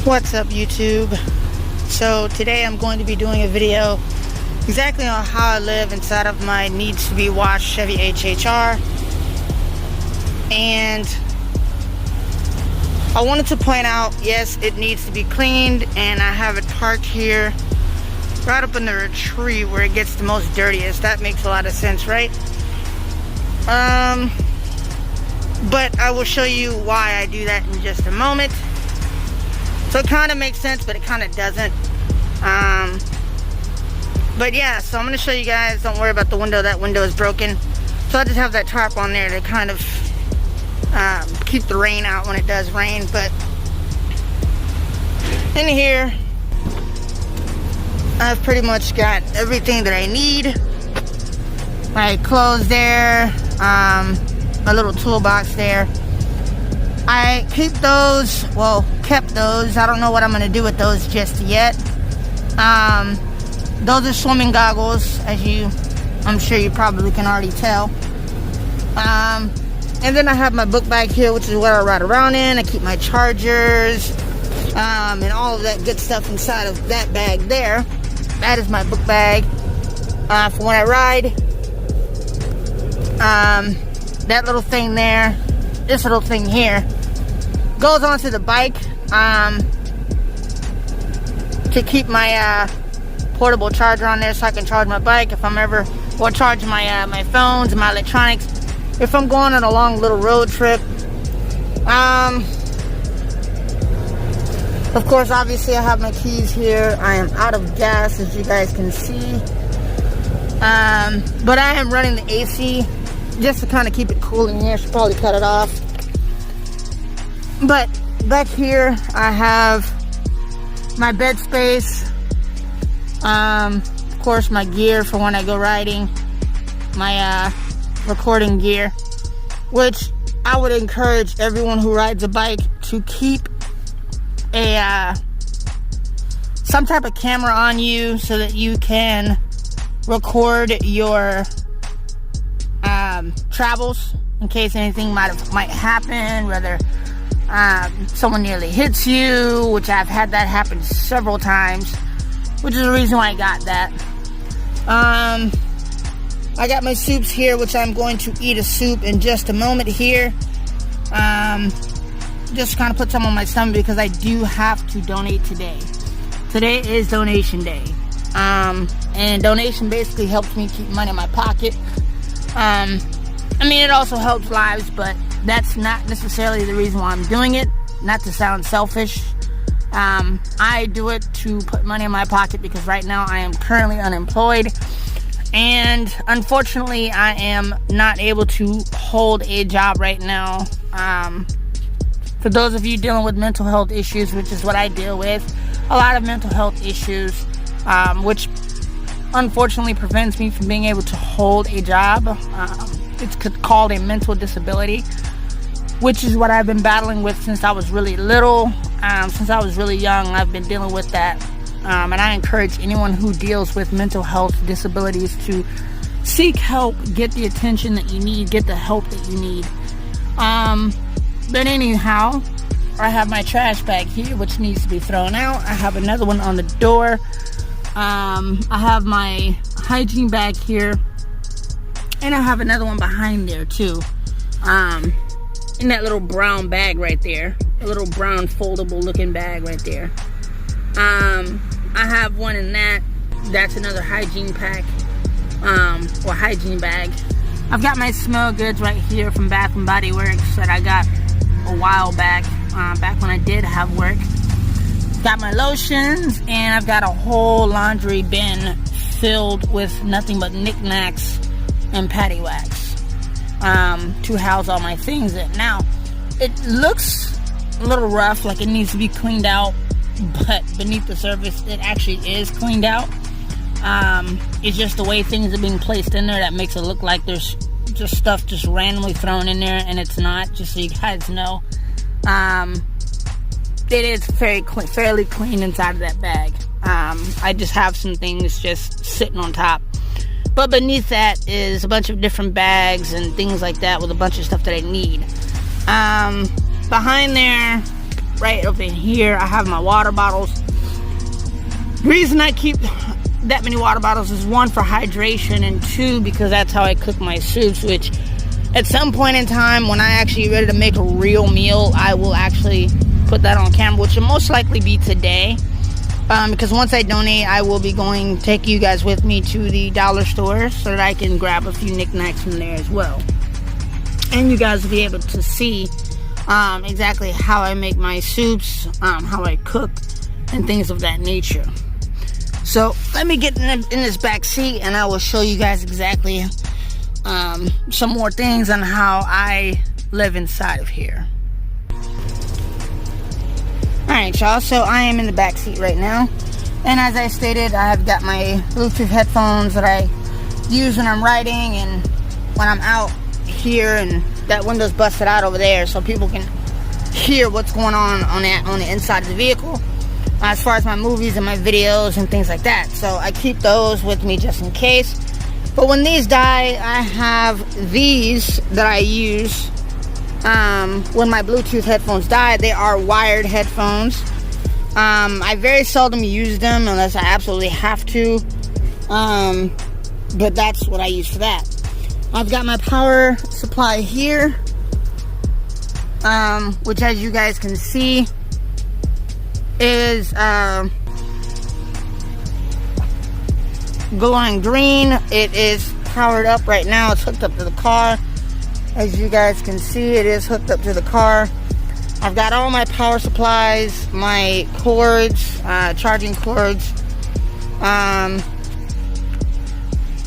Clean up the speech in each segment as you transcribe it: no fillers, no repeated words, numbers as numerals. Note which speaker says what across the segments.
Speaker 1: What's up, YouTube? So today I'm going to be doing a video exactly on how I live inside of my needs to be washed Chevy HHR. And I wanted to point out, yes, it needs to be cleaned, and I have it parked here right up under a tree where it gets the most dirtiest. That makes a lot of sense, right? But I will show you why I do that in just a moment. So it kind of makes sense, but it kind of doesn't. But yeah, so I'm going to show you guys. Don't worry about the window. That window is broken. So I just have that tarp on there to kind of keep the rain out when it does rain. But in here, I've pretty much got everything that I need. My clothes there. My little toolbox there. I keep those, well, kept those. I don't know what I'm going to do with those just yet. Those are swimming goggles, I'm sure you probably can already tell. And then I have my book bag here, which is what I ride around in. I keep my chargers, and all of that good stuff inside of that bag there. That is my book bag, for when I ride. That little thing there, this little thing here, goes onto the bike to keep my portable charger on there so I can charge my bike if I'm ever, or charge my my phones and my electronics if I'm going on a long little road trip. Of course, obviously I have my keys here. I am out of gas, as you guys can see, but I am running the AC just to kind of keep it cool in here. I should probably cut it off. But back here I have my bed space, of course my gear for when I go riding, my recording gear, which I would encourage everyone who rides a bike to keep a some type of camera on you so that you can record your travels in case anything might happen, whether someone nearly hits you, which I've had that happen several times, which is the reason why I got that. I got my soups here, which I'm going to eat a soup in just a moment here. Just kind of put some on my stomach because I do have to donate today. Today is donation day. And donation basically helps me keep money in my pocket. I mean, it also helps lives, but that's not necessarily the reason why I'm doing it. Not to sound selfish. I do it to put money in my pocket because right now I am currently unemployed. And unfortunately, I am not able to hold a job right now. For those of you dealing with mental health issues, which is what I deal with, a lot of mental health issues, which unfortunately prevents me from being able to hold a job. It's called a mental disability, which is what I've been battling with since I was really little. Since I was really young, I've been dealing with that. And I encourage anyone who deals with mental health disabilities to seek help, get the attention that you need, get the help that you need. But anyhow, I have my trash bag here, which needs to be thrown out. I have another one on the door. I have my hygiene bag here, and I have another one behind there too, in that little brown bag right there, a little brown foldable looking bag right there. I have one in that's another hygiene pack, or hygiene bag. I've got my smell goods right here from Bath and Body Works that I got a while back, back when I did have work. Got my lotions, and I've got a whole laundry bin filled with nothing but knickknacks and patty wax, to house all my things in. Now, it looks a little rough, like it needs to be cleaned out, but beneath the surface, it actually is cleaned out. It's just the way things are being placed in there that makes it look like there's just stuff just randomly thrown in there, and it's not, just so you guys know. It is fairly clean inside of that bag. I just have some things just sitting on top. But beneath that is a bunch of different bags and things like that with a bunch of stuff that I need. Behind there right over in here. I have my water bottles. The reason I keep that many water bottles is, one, for hydration, and two, because that's how I cook my soups, which at some point in time when I actually ready to make a real meal, I will actually put that on camera, which will most likely be today. Because once I donate, I will be take you guys with me to the dollar store so that I can grab a few knickknacks from there as well. And you guys will be able to see exactly how I make my soups, how I cook, and things of that nature. So let me get in this back seat and I will show you guys exactly some more things on how I live inside of here. Alright, y'all, so I am in the back seat right now, and as I stated, I have got my Bluetooth headphones that I use when I'm riding and when I'm out here, and that window's busted out over there so people can hear what's going on the inside of the vehicle, as far as my movies and my videos and things like that. So I keep those with me just in case. But when these die, I have these that I use when my Bluetooth headphones die. They are wired headphones. I very seldom use them unless I absolutely have to, but that's what I use for that. I've got my power supply here, which, as you guys can see, is glowing green. It is powered up right now. It's hooked up to the car. As you guys can see, it is hooked up to the car. I've got all my power supplies, my cords, charging cords,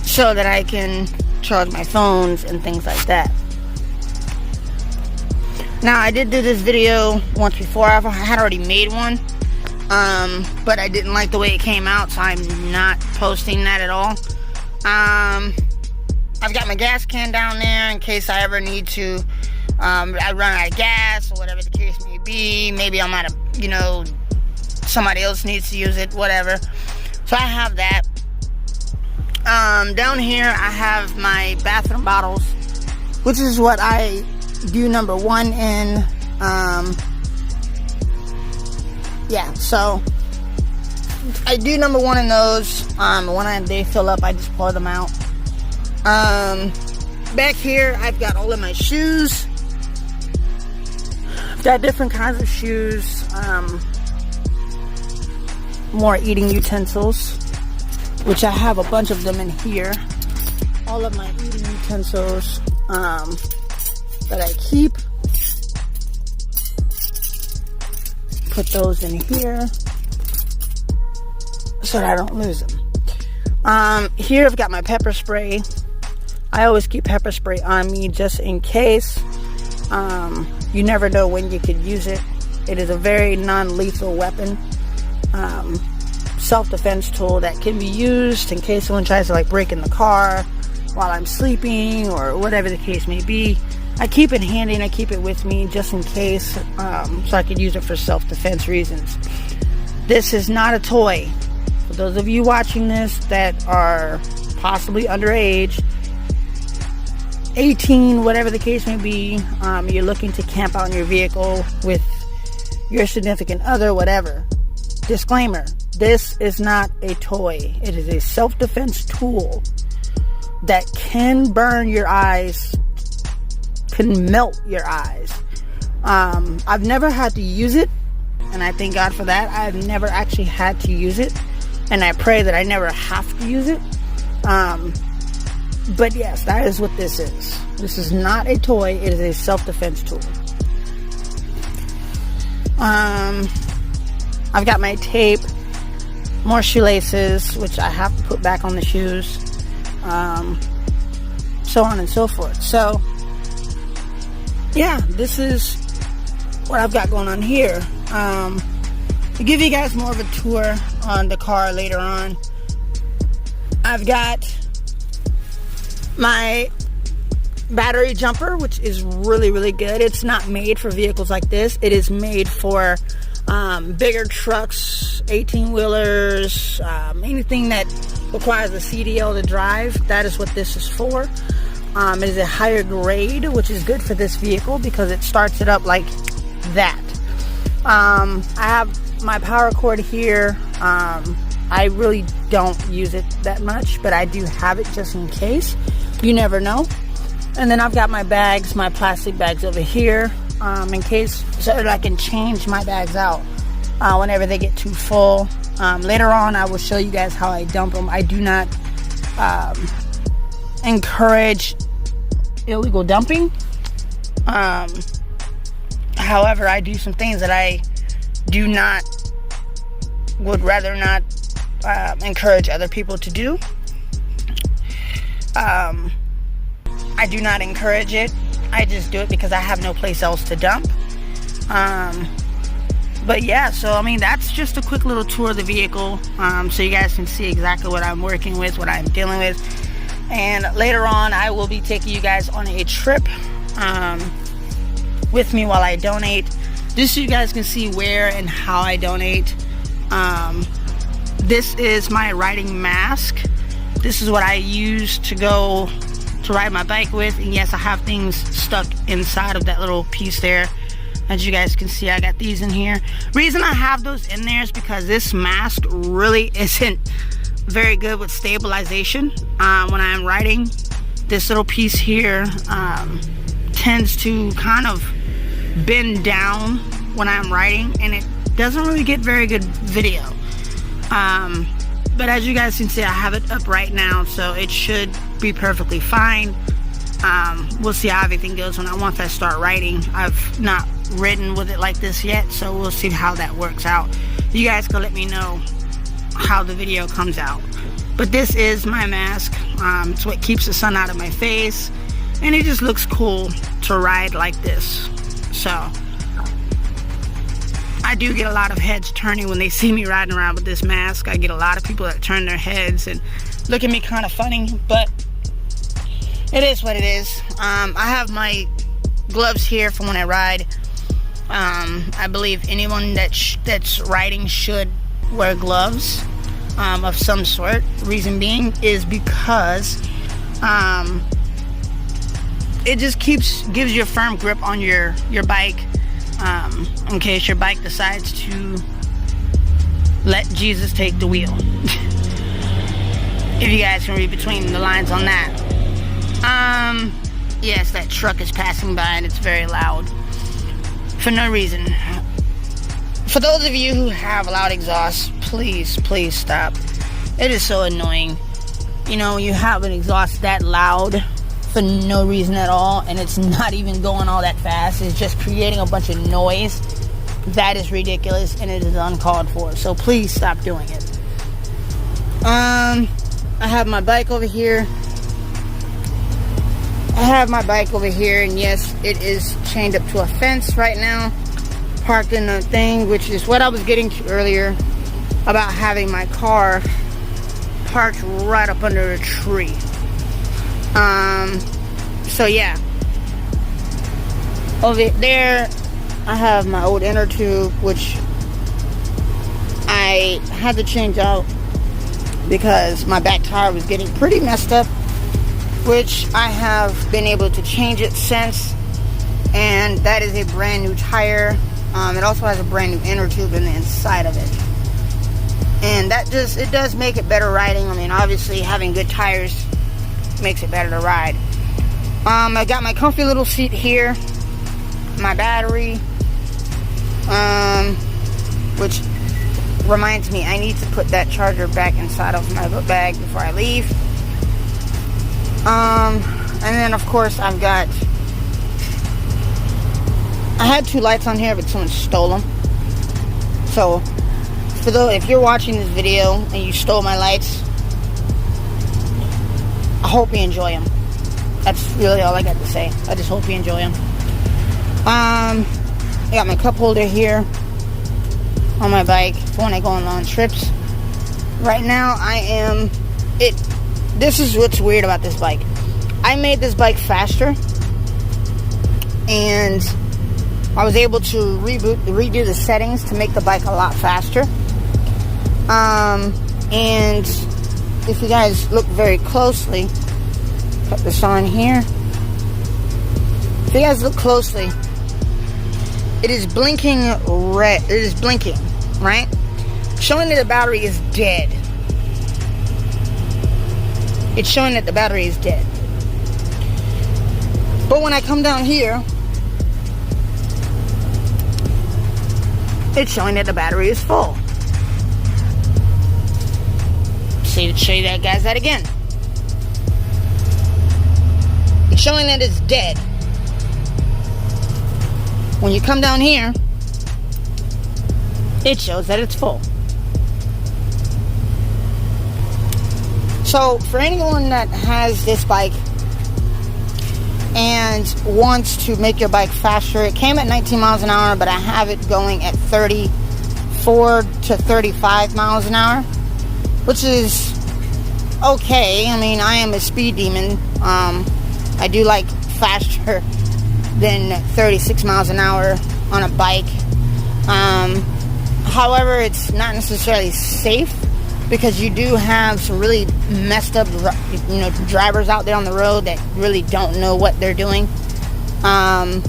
Speaker 1: so that I can charge my phones and things like that. Now, I did do this video once before. I had already made one, but I didn't like the way it came out, so I'm not posting that at all. I've got my gas can down there in case I ever need to, I run out of gas or whatever the case may be. Maybe I'm out of, somebody else needs to use it, whatever. So I have that. Down here I have my bathroom bottles, which is what I do number one in. Yeah, so I do number one in those. When they fill up, I just pour them out. Back here I've got all of my shoes. I've got different kinds of shoes, more eating utensils, which I have a bunch of them in here. All of my eating utensils that I keep. Put those in here so that I don't lose them. Here I've got my pepper spray. I always keep pepper spray on me just in case. You never know when you could use it. It is a very non-lethal weapon. Self-defense tool that can be used in case someone tries to break in the car while I'm sleeping or whatever the case may be. I keep it handy and I keep it with me just in case, so I could use it for self-defense reasons. This is not a toy. For those of you watching this that are possibly underage, 18, whatever the case may be, you're looking to camp out in your vehicle with your significant other, whatever. Disclaimer, this is not a toy. It is a self-defense tool that can burn your eyes, can melt your eyes. I've never had to use it, and I thank God for that. I've never actually had to use it, and I pray that I never have to use it. But yes, that is what this is. This is not a toy. It is a self-defense tool. I've got my tape, more shoelaces, which I have to put back on the shoes, so on and so forth. So yeah, this is what I've got going on here. To give you guys more of a tour on the car later on, I've got my battery jumper, which is really, really good. It's not made for vehicles like this. It is made for bigger trucks, 18-wheelers, anything that requires a CDL to drive. That is what this is for. It is a higher grade, which is good for this vehicle because it starts it up like that. I have my power cord here. I really don't use it that much, but I do have it just in case. You never know. And then I've got my bags, my plastic bags over here, in case, so that I can change my bags out whenever they get too full. Later on, I will show you guys how I dump them. I do not encourage illegal dumping. However, I do some things that I would rather not encourage other people to do. I do not encourage it. I just do it because I have no place else to dump. But yeah, so I mean, that's just a quick little tour of the vehicle, so you guys can see exactly what I'm working with, what I'm dealing with. And later on, I will be taking you guys on a trip with me while I donate, just so you guys can see where and how I donate. This is my riding mask. This is what I use to go to ride my bike with. And yes, I have things stuck inside of that little piece there. As you guys can see, I got these in here. Reason I have those in there is because this mask really isn't very good with stabilization. When I'm riding, this little piece here tends to kind of bend down when I'm riding, and it doesn't really get very good video. But as you guys can see, I have it up right now, so it should be perfectly fine. We'll see how everything goes once I start riding. I've not ridden with it like this yet, so we'll see how that works out. You guys can let me know how the video comes out. But this is my mask. It's what keeps the sun out of my face, and it just looks cool to ride like this. So I do get a lot of heads turning when they see me riding around with this mask. I get a lot of people that turn their heads and look at me kind of funny, but it is what it is. I have my gloves here for when I ride. I believe anyone that's riding should wear gloves of some sort. Reason being is because it just gives you a firm grip on your bike, in case your bike decides to let Jesus take the wheel. If you guys can read between the lines on that. Yes, that truck is passing by and it's very loud for no reason. For those of you who have loud exhaust, please stop. It is so annoying. You know, you have an exhaust that loud for no reason at all, and it's not even going all that fast. It's just creating a bunch of noise. That is ridiculous, and it is uncalled for. So please stop doing it. I have my bike over here. And yes, it is chained up to a fence right now, parked in a thing, which is what I was getting to earlier about having my car parked right up under a tree. So yeah, over there I have my old inner tube, which I had to change out because my back tire was getting pretty messed up, which I have been able to change it since, and that is a brand new tire. It also has a brand new inner tube in the inside of it, and that it does make it better riding. I mean, obviously having good tires makes it better to ride. I got my comfy little seat here, my battery, which reminds me I need to put that charger back inside of my bag before I leave. And then of course I had two lights on here, but someone stole them. So if you're watching this video and you stole my lights, I hope you enjoy them. That's really all I got to say. I just hope you enjoy them. I got my cup holder here on my bike for when I go on long trips. Right now this is what's weird about this bike. I made this bike faster, and I was able to redo the settings to make the bike a lot faster. And if you guys look very closely, put this on here. If you guys look closely, it is blinking red. It is blinking, right? Showing that the battery is dead. It's showing that the battery is dead. But when I come down here, it's showing that the battery is full. See, to show you that, guys, that again. It's showing that it's dead. When you come down here, it shows that it's full. So, for anyone that has this bike and wants to make your bike faster, it came at 19 miles an hour, but I have it going at 34 to 35 miles an hour, which is okay. I mean, I am a speed demon. I do like faster than 36 miles an hour on a bike. However, it's not necessarily safe, because you do have some really messed up, drivers out there on the road that really don't know what they're doing. And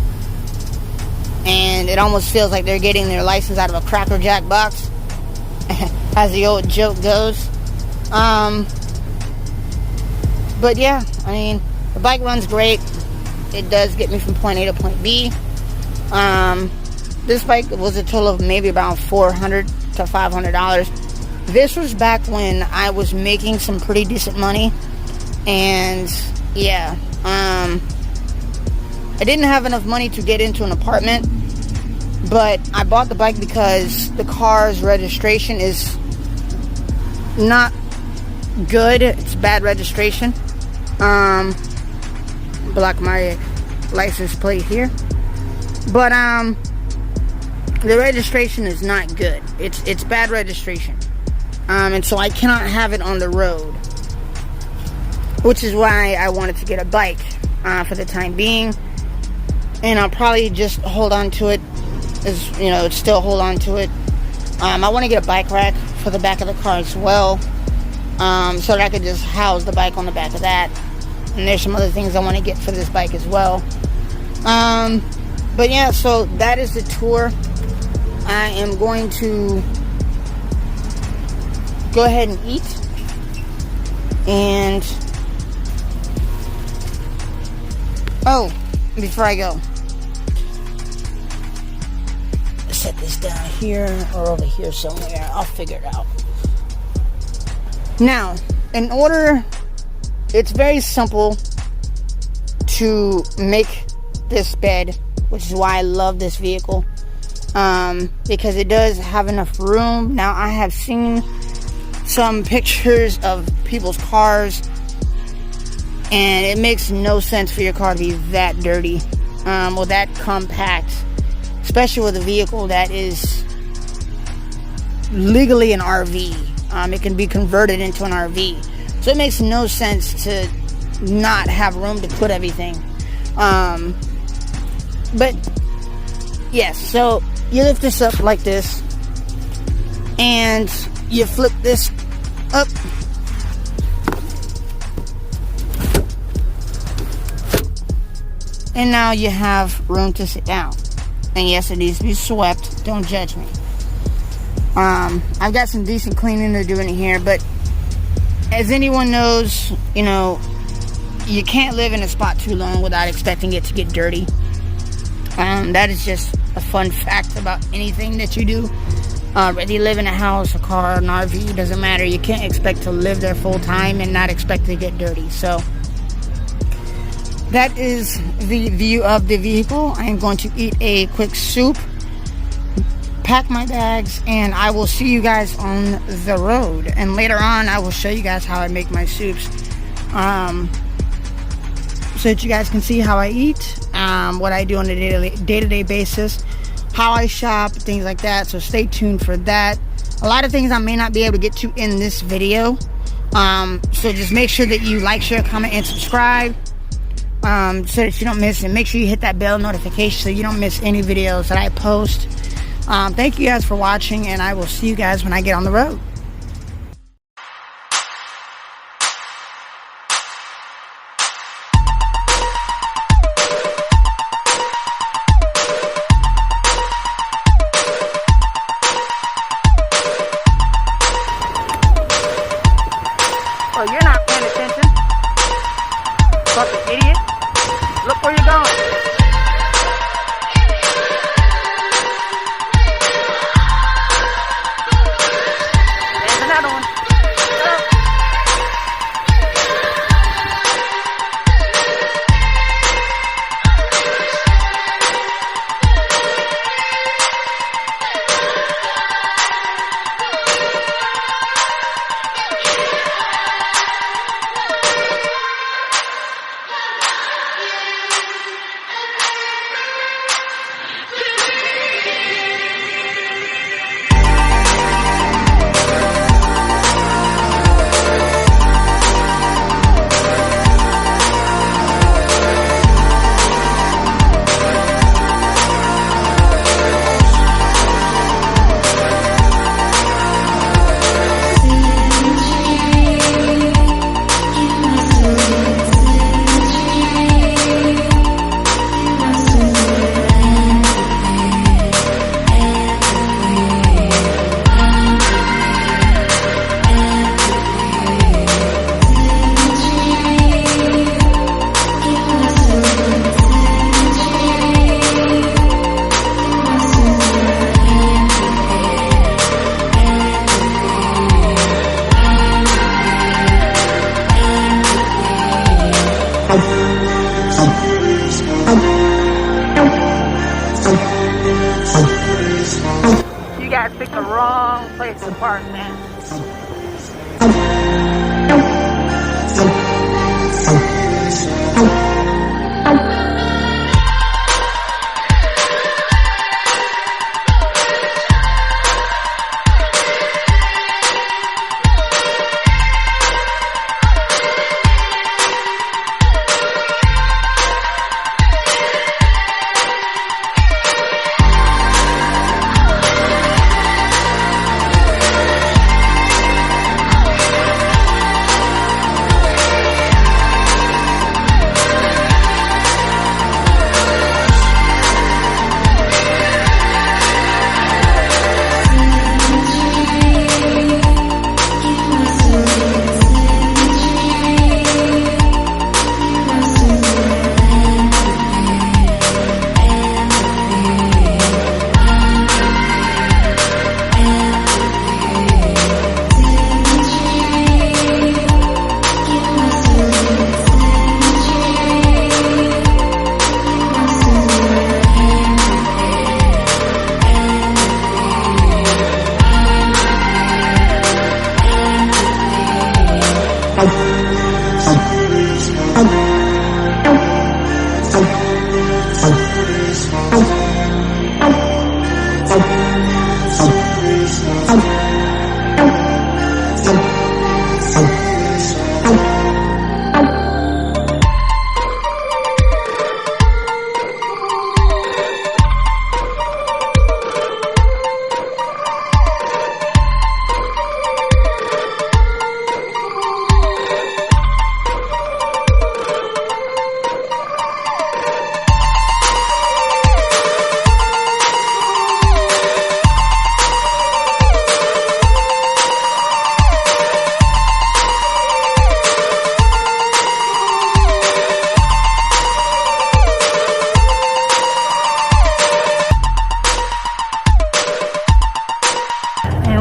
Speaker 1: it almost feels like they're getting their license out of a Cracker Jack box, as the old joke goes. But yeah, I mean, the bike runs great. It does get me from point A to point B. This bike was a total of maybe about $400 to $500. This was back when I was making some pretty decent money, and yeah, I didn't have enough money to get into an apartment, but I bought the bike because the car's registration is not good. It's bad registration. Block my license plate here, but the registration is not good. It's bad registration. And so I cannot have it on the road, which is why I wanted to get a bike for the time being. And I'll probably just hold on to it, still hold on to it. I want to get a bike rack for the back of the car as well, so that I could just house the bike on the back of that. And there's some other things I want to get for this bike as well. But yeah, so that is the tour. I am going to go ahead and eat, and before I go, set this down here or over here somewhere. I'll figure it out. Now, it's very simple to make this bed, which is why I love this vehicle, because it does have enough room. Now, I have seen some pictures of people's cars, and it makes no sense for your car to be that dirty, or that compact, especially with a vehicle that is legally an RV. It can be converted into an RV, so it makes no sense to not have room to put everything. But yes, so you lift this up like this, and you flip this up, and now you have room to sit down. And yes, it needs to be swept. Don't judge me. I've got some decent cleaning to do in here, but as anyone knows, you can't live in a spot too long without expecting it to get dirty. That is just a fun fact about anything that you do. Whether you live in a house, a car, an RV, doesn't matter. You can't expect to live there full time and not expect to get dirty. So that is the view of the vehicle. I am going to eat a quick soup, pack my bags, and I will see you guys on the road. And later on, I will show you guys how I make my soups, so that you guys can see how I eat, what I do on a day-to-day basis, how I shop, things like that. So stay tuned for that. A lot of things I may not be able to get to in this video, so just make sure that you like, share, comment, and subscribe, so that you don't miss, and make sure you hit that bell notification so you don't miss any videos that I post. Thank you guys for watching, and I will see you guys when I get on the road. guys picked the wrong place to park, man.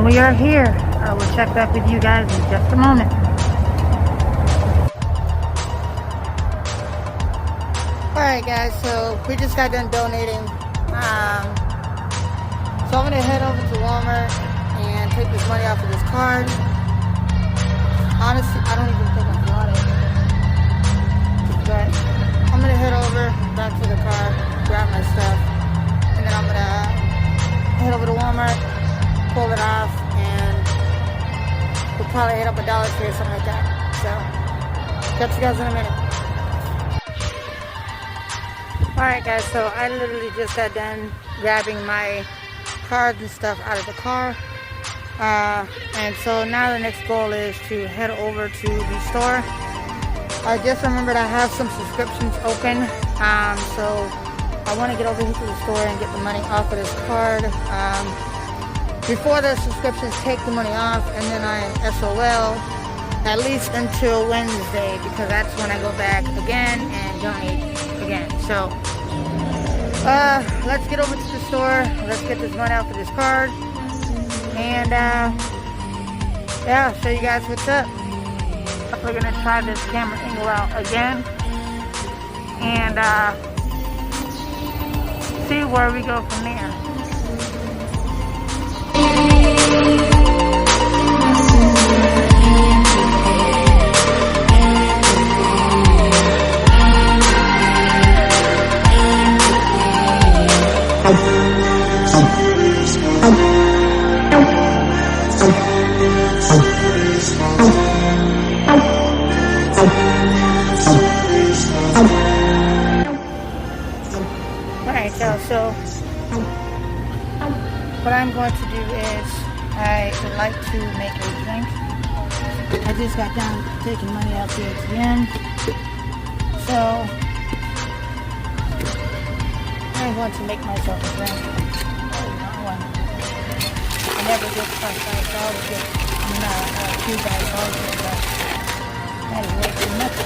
Speaker 1: We are here. I will check back with you guys in just a moment. Alright guys, so we just got done donating. So I'm going to head over to Walmart and take this money off of this card. Honestly, I don't even think I bought it. But I'm going to head over back to the car, grab my stuff, and then I'm going to head over to Walmart, pull it off, and we'll probably hit up a Dollar Tree or something like that. So, catch you guys in a minute. Alright guys, so I literally just got done grabbing my cards and stuff out of the car. And so now the next goal is to head over to the store. I just remembered I have some subscriptions open. So I want to get over here to the store and get the money off of this card. Before the subscriptions, take the money off, and then I am SOL at least until Wednesday, because that's when I go back again and donate again. So let's get over to the store, let's get this money off of this card, and yeah, I'll show you guys what's up. We're gonna try this camera angle out again and see where we go from there. Alright, so what I'm going to do is I would like to make a drink. I just got done taking money out the ATM, so I'm going to make myself a drink. I never get first ice, I always get two guys, always get that is way too much.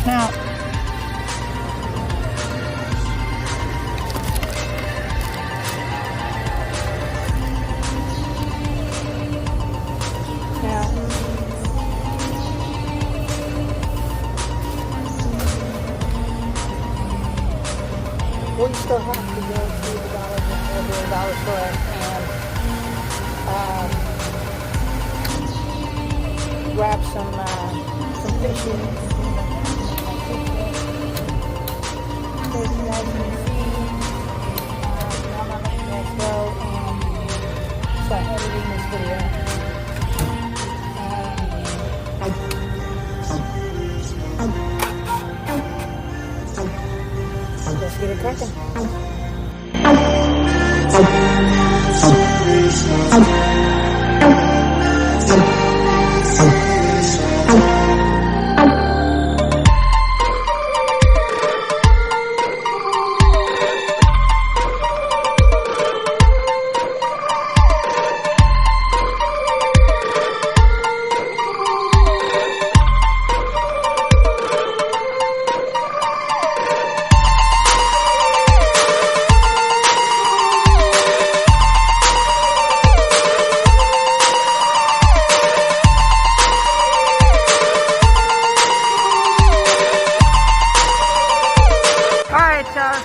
Speaker 1: Now, we still have to go to the dollar store and grab some fishes. So you guys can see. Now I'm gonna let you guys go and start editing this video. Let's get it cracking.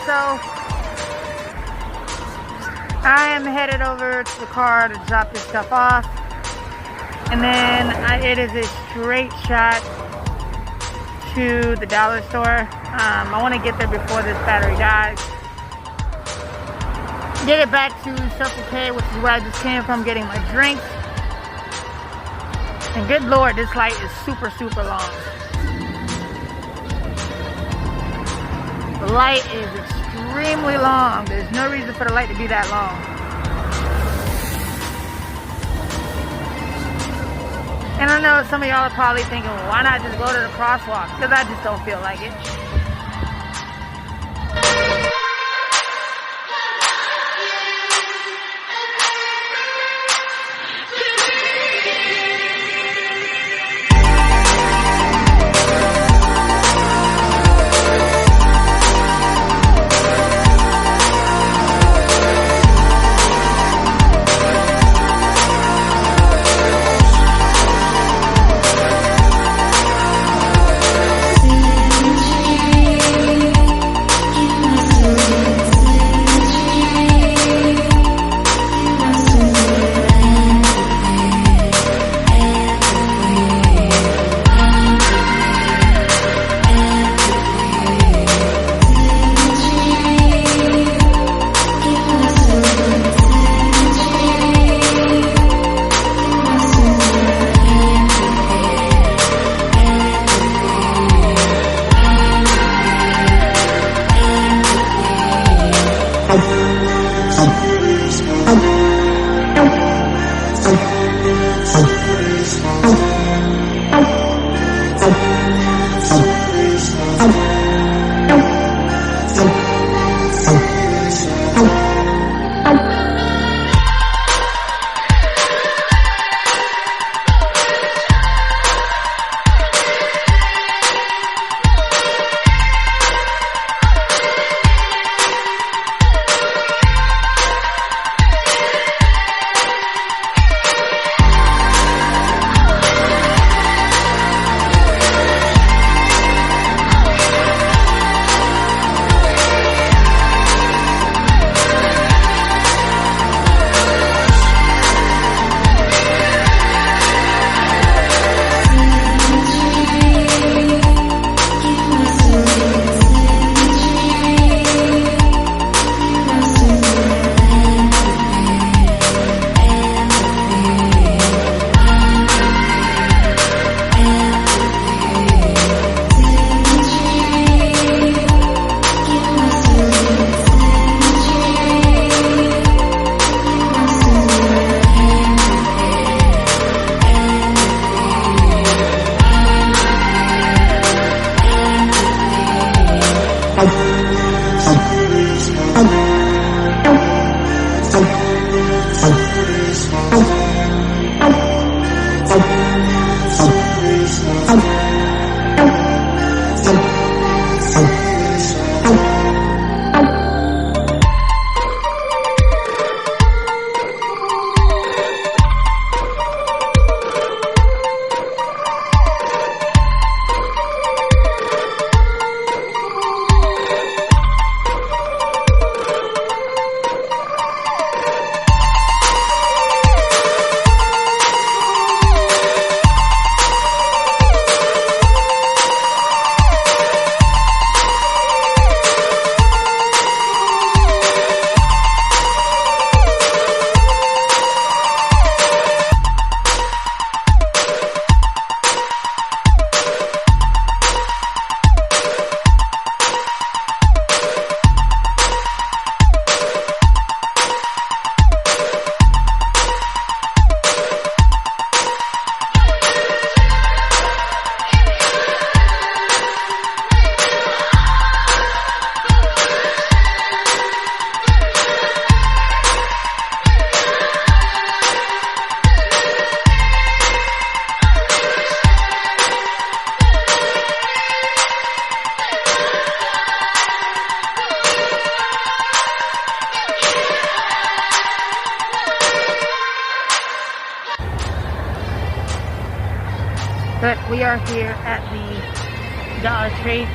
Speaker 1: So I am headed over to the car to drop this stuff off, and then it is a straight shot to the dollar store. I want to get there before this battery dies. Get it back to Circle K, which is where I just came from getting my drinks. And good Lord, this light is super, super long. The light is extremely long. There's no reason for the light to be that long. And I know some of y'all are probably thinking, well, why not just go to the crosswalk? Because I just don't feel like it. we are here at the Dollar Tree,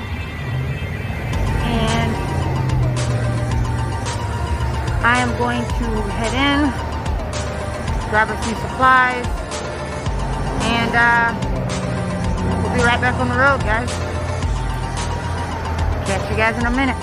Speaker 1: and I am going to head in, grab a few supplies, and we'll be right back on the road, guys. Catch you guys in a minute.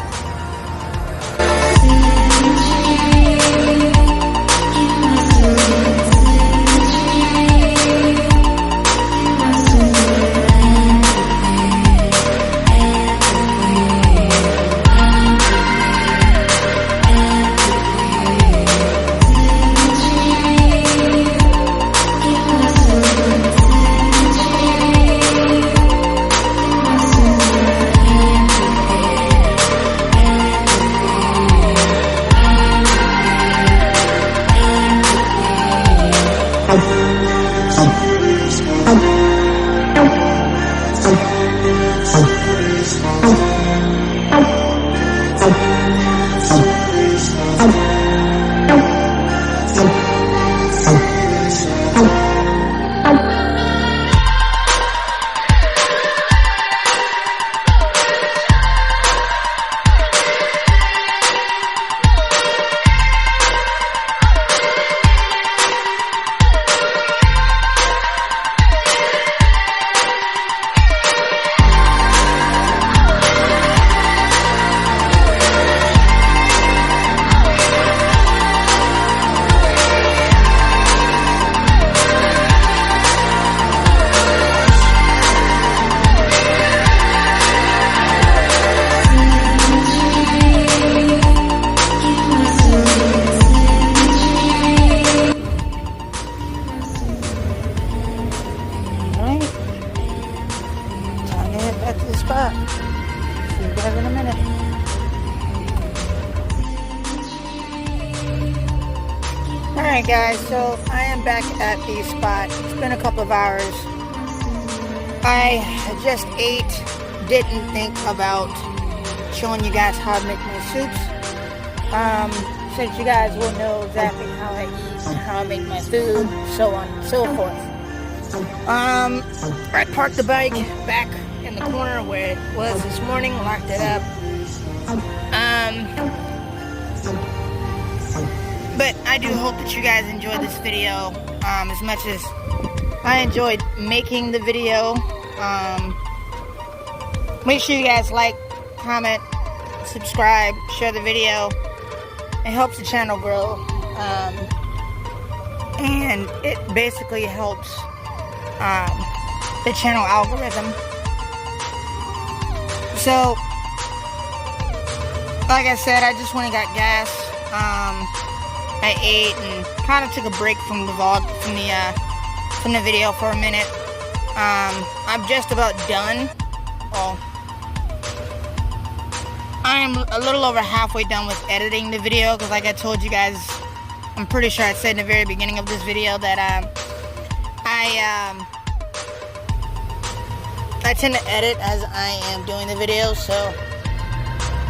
Speaker 1: Spot. See you guys in a minute. Alright guys, so I am back at the spot. It's been a couple of hours. I just ate, didn't think about showing you guys how to make my soups. So that you guys will know exactly how I eat, how I make my food, so on and so forth. I parked the bike back in the corner where it was this morning, locked it up. But I do hope that you guys enjoyed this video as much as I enjoyed making the video. Make sure you guys like, comment, subscribe, share the video. It helps the channel grow, and it basically helps the channel algorithm. So, like I said, I just went and got gas. I ate and kind of took a break from the vlog, from the video for a minute. I'm just about done. Well, I am a little over halfway done with editing the video, because like I told you guys, I'm pretty sure I said in the very beginning of this video that I tend to edit as I am doing the video, so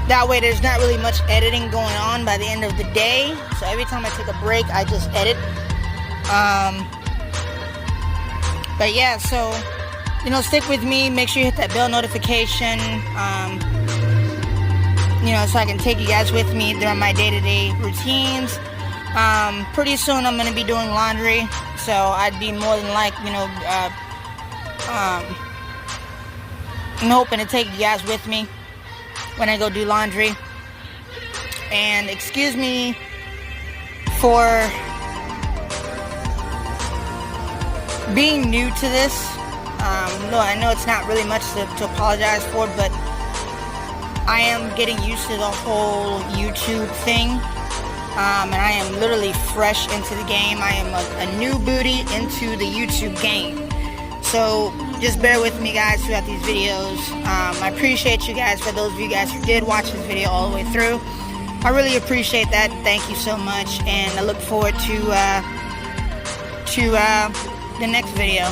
Speaker 1: that way there's not really much editing going on by the end of the day. So every time I take a break, I just edit. But yeah, so, you know, stick with me. Make sure you hit that bell notification, you know, so I can take you guys with me during my day-to-day routines. Pretty soon I'm going to be doing laundry, so I'd be more than like, you know, I'm hoping to take you guys with me when I go do laundry. And excuse me for being new to this. No, I know it's not really much to apologize for, but I am getting used to the whole YouTube thing. And I am literally fresh into the game. I am a new booty into the YouTube game. So just bear with me, guys, throughout these videos. I appreciate you guys, for those of you guys who did watch this video all the way through. I really appreciate that. Thank you so much, and I look forward to the next video.